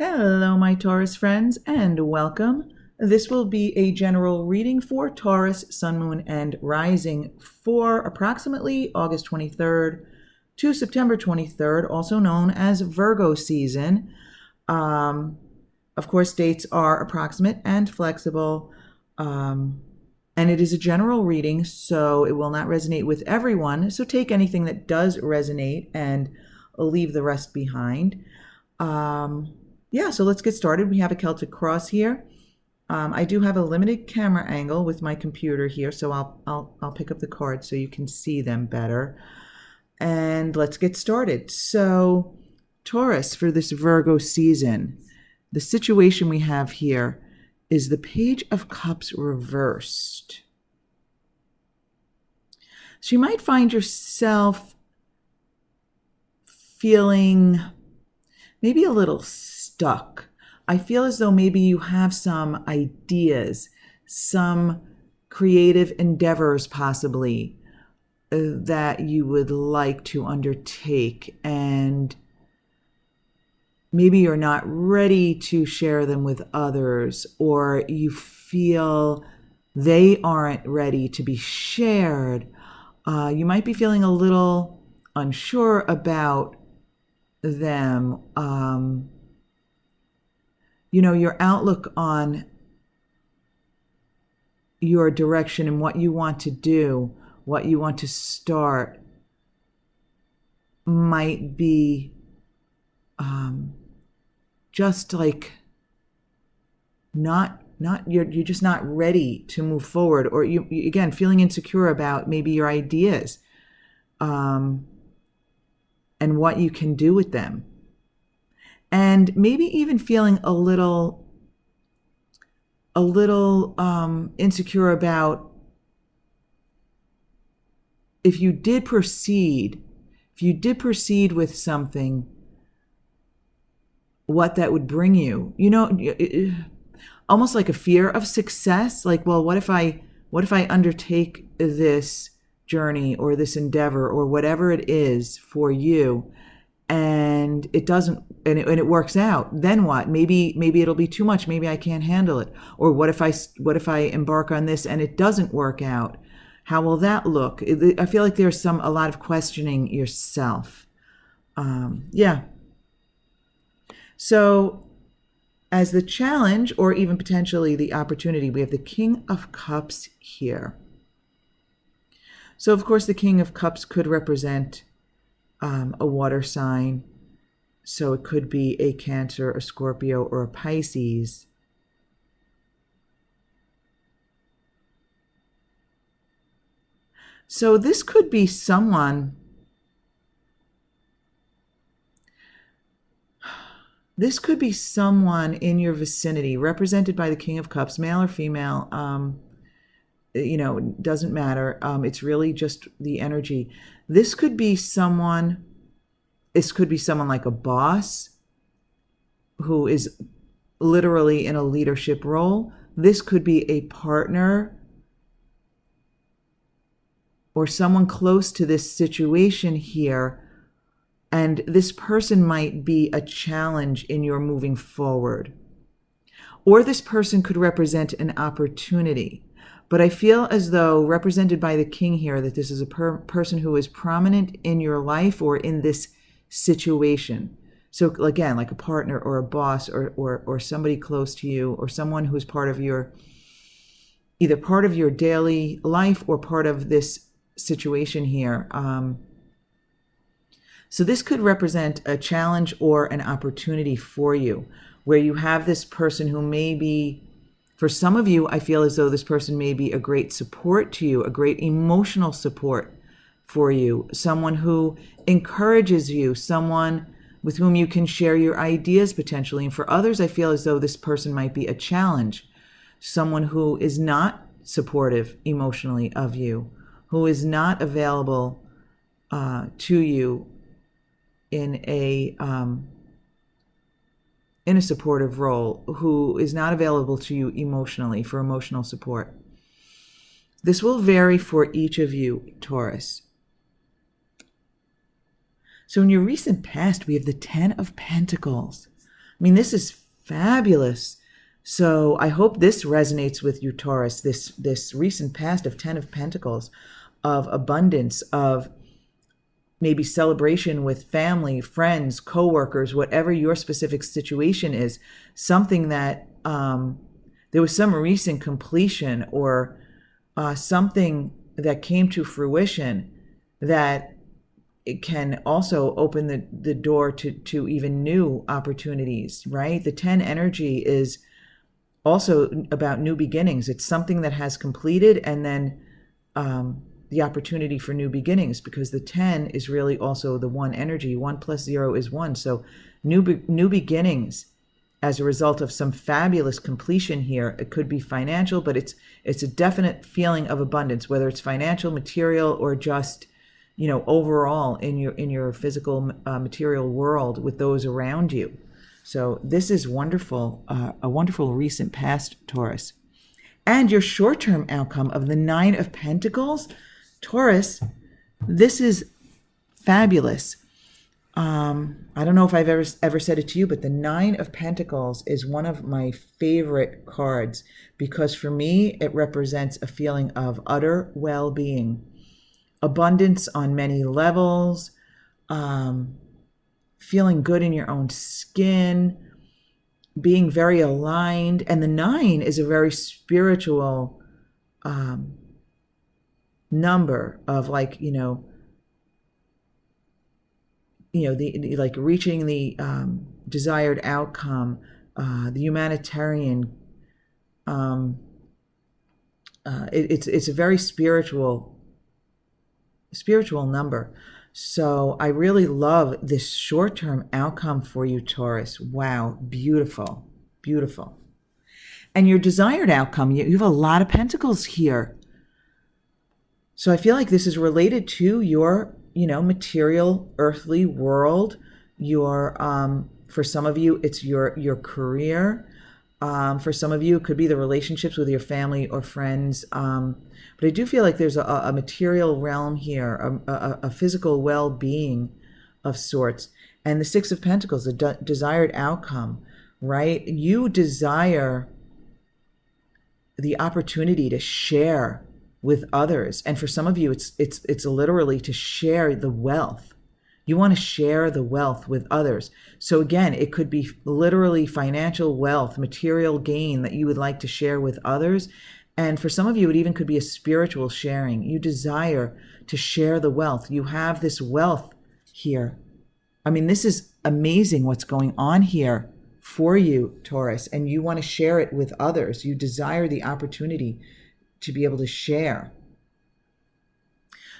Hello, my Taurus friends, and welcome. This will be a general reading for Taurus, Sun, Moon, and Rising for approximately August 23rd to September 23rd, also known as Virgo season. Of course, dates are approximate and flexible, and it is a general reading, so it will not resonate with everyone. So take anything that does resonate and leave the rest behind. So let's get started. We have a Celtic cross here. I do have a limited camera angle with my computer here, so I'll pick up the cards so you can see them better. And let's get started. So, Taurus, for this Virgo season, the situation we have here is the Page of Cups reversed. So you might find yourself feeling maybe a little stuck. I feel as though maybe you have some ideas, some creative endeavors possibly that you would like to undertake, and maybe you're not ready to share them with others, or you feel they aren't ready to be shared. You might be feeling a little unsure about them. Your outlook on your direction and what you want to do, what you want to start, might be just like you're just not ready to move forward, or you again feeling insecure about maybe your ideas and what you can do with them. And maybe even feeling a little insecure about if you did proceed with something, what that would bring you. Almost like a fear of success. Like, well, what if I undertake this journey or this endeavor or whatever it is for you, and it doesn't, and it works out, then what? Maybe it'll be too much. Maybe I can't handle it. Or what if I embark on this and it doesn't work out? How will that look? I feel like there's a lot of questioning yourself. So as the challenge, or even potentially the opportunity, we have the King of Cups here. So of course the King of Cups could represent a water sign. So it could be a Cancer, a Scorpio, or a Pisces. So this could be someone, in your vicinity, represented by the King of Cups, male or female, doesn't matter. It's really just the energy. This could be someone like a boss who is literally in a leadership role. This could be a partner or someone close to this situation here. And this person might be a challenge in your moving forward. Or this person could represent an opportunity. But I feel as though, represented by the King here, that this is a person who is prominent in your life or in this situation. So again, like a partner or a boss or somebody close to you, or someone who's either part of your daily life or part of this situation here. So this could represent a challenge or an opportunity for you, where you have this person who may be, for some of you, I feel as though this person may be a great support to you, a great emotional support for you, someone who encourages you, someone with whom you can share your ideas potentially. And for others, I feel as though this person might be a challenge, someone who is not supportive emotionally of you, who is not available to you in a supportive role, who is not available to you emotionally for emotional support. This will vary for each of you, Taurus. So in your recent past, we have the Ten of Pentacles. mean, this is fabulous. So I hope this resonates with you, Taurus, this recent past of 10 of Pentacles, of abundance, of maybe celebration with family, friends, coworkers, whatever your specific situation is, something that there was some recent completion, or something that came to fruition that it can also open the door to even new opportunities, right? The 10 energy is also about new beginnings. It's something that has completed, and then the opportunity for new beginnings, because the 10 is really also the 1 energy. 1 plus 0 is 1. So new beginnings as a result of some fabulous completion here. It could be financial, but it's a definite feeling of abundance, whether it's financial, material, or just, overall in your physical material world with those around you. So this is wonderful, a wonderful recent past, Taurus. And your short-term outcome of the 9 of Pentacles, Taurus, this is fabulous. I don't know if I've ever said it to you, but the 9 of Pentacles is one of my favorite cards, because for me, it represents a feeling of utter well-being, abundance on many levels, feeling good in your own skin, being very aligned. And the 9 is a very spiritual number of, like, the like reaching the desired outcome, the humanitarian. It's a very spiritual number. So I really love this short-term outcome for you, Taurus. Wow, beautiful, beautiful. And your desired outcome, you have a lot of pentacles here. So I feel like this is related to your, material, earthly world. Your, for some of you, it's your career. For some of you, it could be the relationships with your family or friends. But I do feel like there's a material realm here, a physical well-being of sorts. And the 6 of Pentacles, the desired outcome, right? You desire the opportunity to share with others. And for some of you, it's literally to share the wealth. You want to share the wealth with others. So again, it could be literally financial wealth, material gain that you would like to share with others. And for some of you, it even could be a spiritual sharing. You desire to share the wealth. You have this wealth here. I mean, this is amazing what's going on here for you, Taurus, and you want to share it with others. You desire the opportunity to be able to share.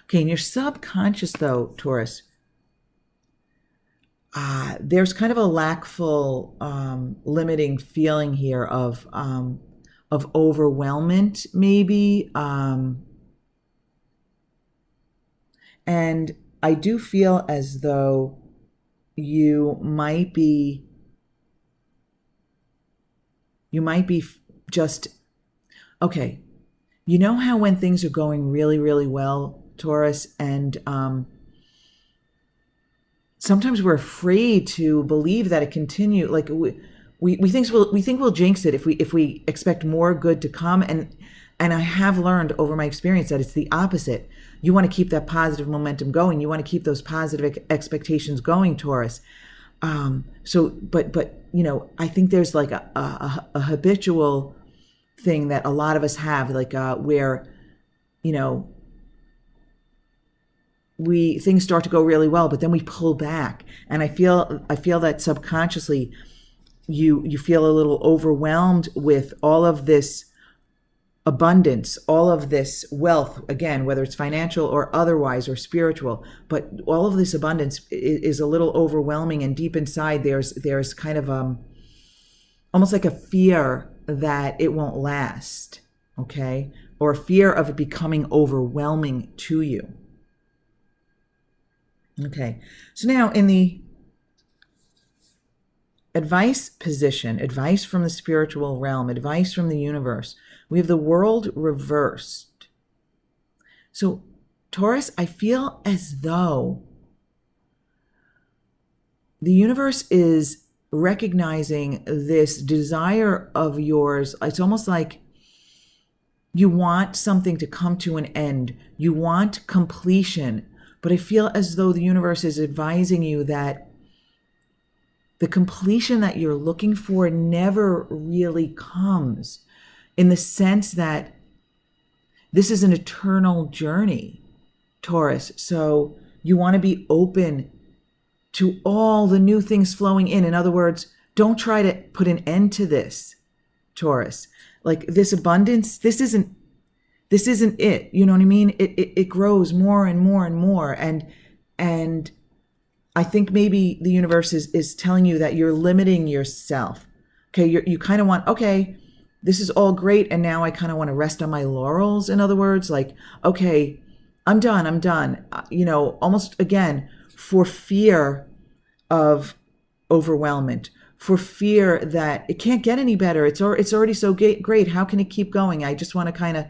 Okay, in your subconscious, though, Taurus, there's kind of a lackful, limiting feeling here of overwhelmment, maybe. And I do feel as though you might be just, okay, you know how when things are going really, really well, Taurus, and sometimes we're afraid to believe that it continue. Like we think we'll jinx it if we expect more good to come. And I have learned over my experience that it's the opposite. You want to keep that positive momentum going. You want to keep those positive expectations going, Taurus. But I think there's like a habitual thing that a lot of us have, like where things start to go really well, but then we pull back. And I feel that subconsciously you feel a little overwhelmed with all of this abundance, all of this wealth, again, whether it's financial or otherwise or spiritual, but all of this abundance is a little overwhelming. And deep inside there's kind of almost like a fear that it won't last, okay? Or a fear of it becoming overwhelming to you. Okay, so now in the advice position, advice from the spiritual realm, advice from the universe, we have the world reversed. So Taurus, I feel as though the universe is recognizing this desire of yours. It's almost like you want something to come to an end. You want completion. But I feel as though the universe is advising you that the completion that you're looking for never really comes, in the sense that this is an eternal journey, Taurus. So you want to be open to all the new things flowing in. In other words, don't try to put an end to this, Taurus. Like this abundance, this isn't it. You know what I mean? It grows more and more and more. And I think maybe the universe is telling you that you're limiting yourself. Okay, you kind of want, okay, this is all great, and now I kind of want to rest on my laurels. In other words, like, okay, I'm done. Almost again, for fear of overwhelmment, for fear that it can't get any better. It's already so great. How can it keep going? I just want to kind of,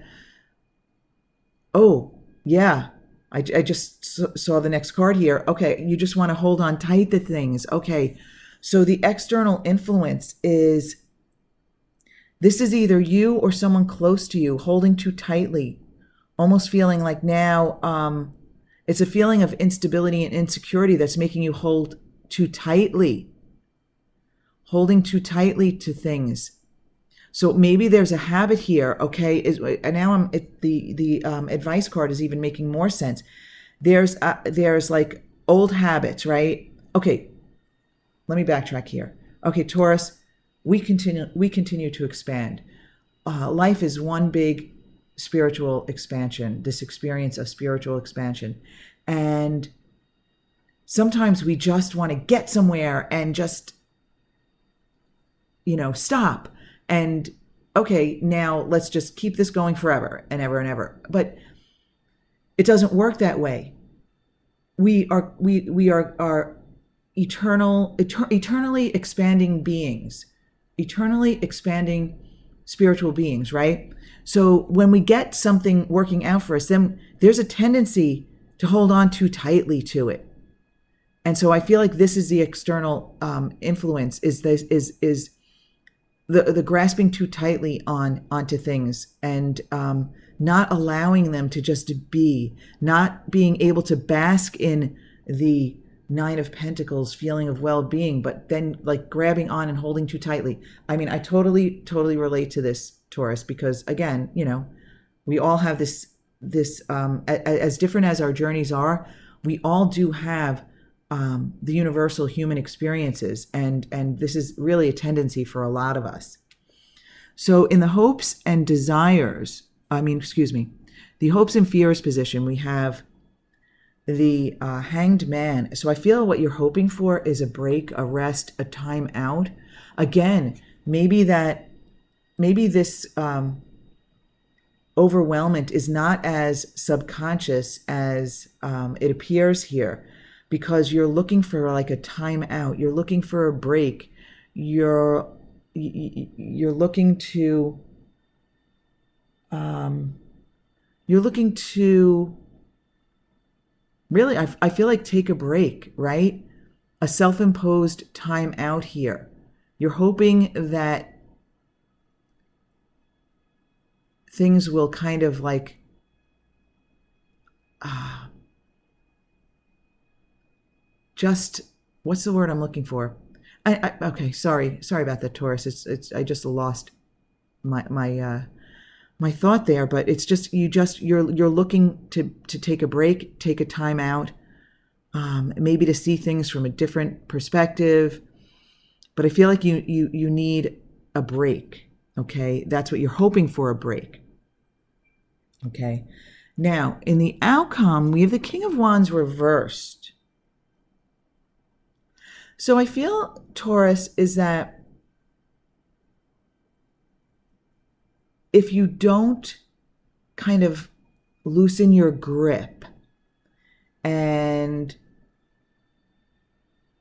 oh, yeah, I just saw the next card here. Okay, you just want to hold on tight to things. Okay, so the external influence is, this is either you or someone close to you holding too tightly, almost feeling like now it's a feeling of instability and insecurity that's making you hold too tightly, holding too tightly to things. So maybe there's a habit here, okay? And now the advice card is even making more sense. There's like old habits, right? Okay, let me backtrack here. Okay, Taurus, we continue to expand. Life is one big spiritual expansion, this experience of spiritual expansion. And sometimes we just want to get somewhere and just, stop. And okay, now let's just keep this going forever and ever and ever. But it doesn't work that way. We are eternally expanding beings, eternally expanding spiritual beings, right? So when we get something working out for us, then there's a tendency to hold on too tightly to it. And so I feel like this is the external influence, is the grasping too tightly onto things, and not allowing them to just be, not being able to bask in the Nine of Pentacles feeling of well-being, but then like grabbing on and holding too tightly. I mean, I totally relate to this, Taurus, because again, we all have this as different as our journeys are, we all do have the universal human experiences, and this is really a tendency for a lot of us. So in the hopes and desires, the hopes and fears position, we have the Hanged Man. So I feel what you're hoping for is a break, a rest, a time out. Again, maybe this overwhelmment is not as subconscious as it appears here, because you're looking for like a time out. You're looking for a break. You're looking to really, I feel like take a break, right? A self-imposed time out here. You're hoping that things will kind of like just, what's the word I'm looking for? Okay, sorry about that, Taurus. It's I just lost my thought there, but it's just you're looking to take a break, take a time out, maybe to see things from a different perspective. But I feel like you need a break. Okay, that's what you're hoping for, a break. Okay, now in the outcome, we have the King of Wands reversed. So I feel, Taurus, is that if you don't kind of loosen your grip and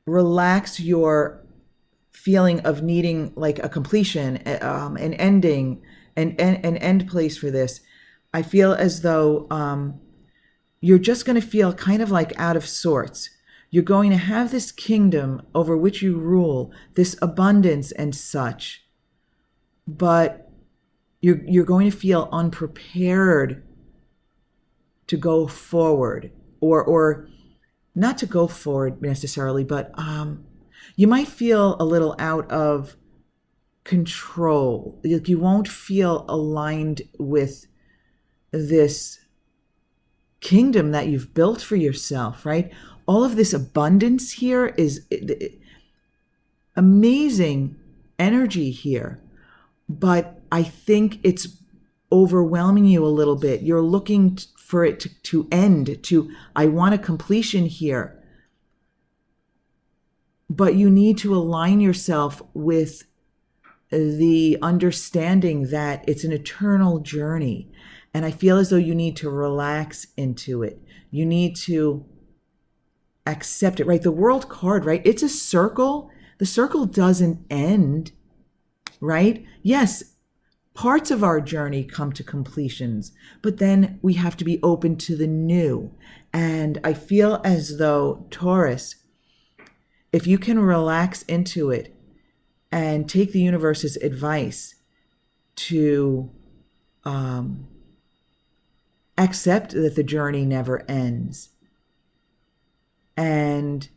relax your feeling of needing like a completion, an ending, an end place for this, I feel as though you're just going to feel kind of like out of sorts. You're going to have this kingdom over which you rule, this abundance and such, but you're going to feel unprepared to go forward, or not to go forward necessarily, but you might feel a little out of control. You won't feel aligned with this kingdom that you've built for yourself, right? All of this abundance here is amazing energy here, but I think it's overwhelming you a little bit. You're looking for it to end, I want a completion here. But you need to align yourself with the understanding that it's an eternal journey. And I feel as though you need to relax into it. You need to accept it, right? The World card, right? It's a circle. The circle doesn't end, right? Yes, parts of our journey come to completions, but then we have to be open to the new. And I feel as though, Taurus, if you can relax into it and take the universe's advice to accept that the journey never ends and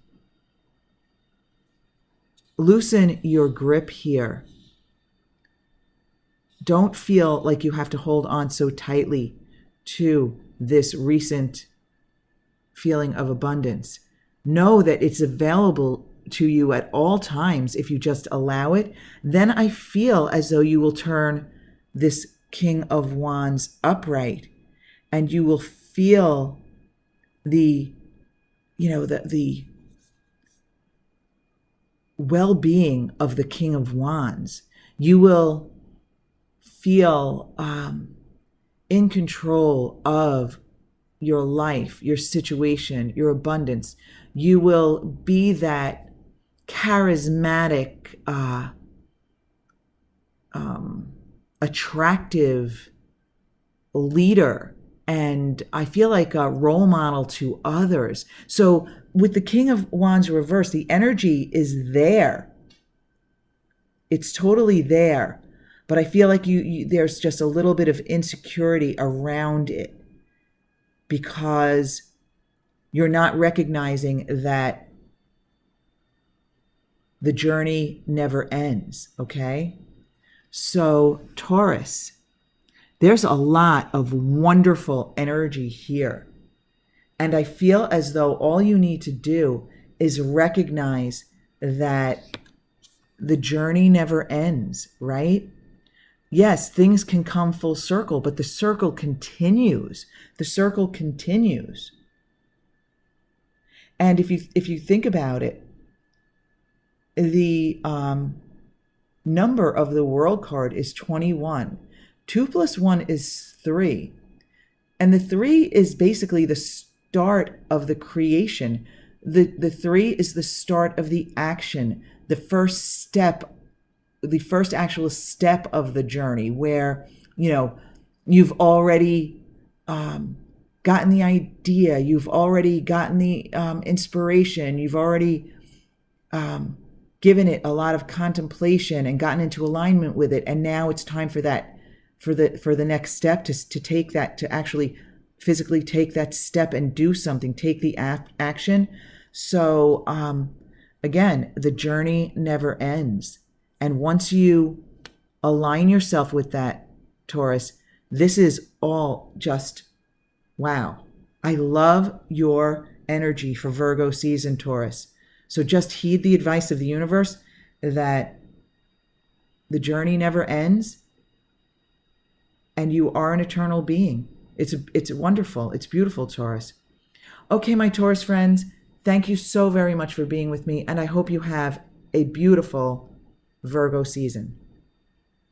loosen your grip here. Don't feel like you have to hold on so tightly to this recent feeling of abundance. Know that it's available to you at all times if you just allow it. Then I feel as though you will turn this King of Wands upright, and you will feel the well-being of the King of Wands. You will feel in control of your life, your situation, your abundance. You will be that charismatic, attractive leader, and I feel like a role model to others. So with the King of Wands reversed, the energy is there. It's totally there. But I feel like there's just a little bit of insecurity around it because you're not recognizing that the journey never ends, okay? So Taurus, there's a lot of wonderful energy here. And I feel as though all you need to do is recognize that the journey never ends, right? Yes, things can come full circle, but the circle continues. The circle continues. And if you think about it, the number of the World card is 21. 2 plus 1 is 3. And the 3 is basically the start of the creation. The 3 is the start of the action, the first step, the first actual step of the journey where, you've already gotten the idea, you've already gotten the inspiration, you've already given it a lot of contemplation and gotten into alignment with it. And now it's time for that, for the next step to take that, to actually physically take that step and do something, take the action. So again, the journey never ends. And once you align yourself with that, Taurus, this is all just, wow. I love your energy for Virgo season, Taurus. So just heed the advice of the universe that the journey never ends and you are an eternal being. It's wonderful. It's beautiful, Taurus. Okay, my Taurus friends, thank you so very much for being with me, and I hope you have a beautiful Virgo season.